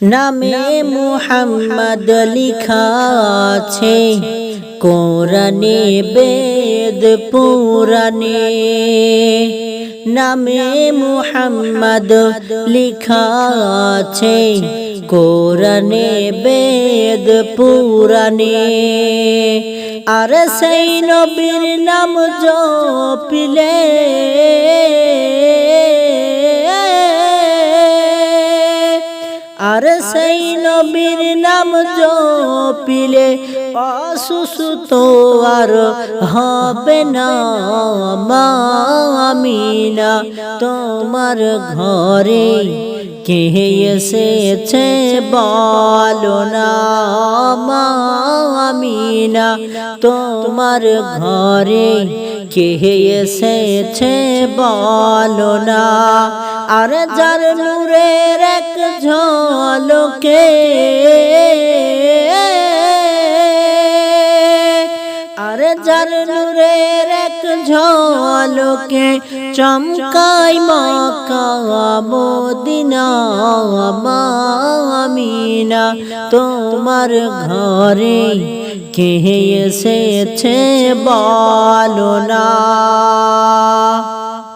নামে মুহাম্মদ লিখা আছে কোরআনে বেদ পুরাণে। নামে মুহাম্মদ লিখা আছে কোরআনে বেদ পুরাণে। আর সেই নবীর নাম জপিলে আর সেই নবীর নাম জপিলে অসুস্থ আর হবে না। মা আমিনা তোমার ঘরে কে এসেছে বলো না। মা আমিনা তোমার ঘরে কে এসেছে বলো না। আর যার নূরের এক ঝলকে আর যার নূরের এক ঝলকে চমকায় মক্কা মদিনা। মা আমিনা তোমার ঘরে কে এসেছে বলো না।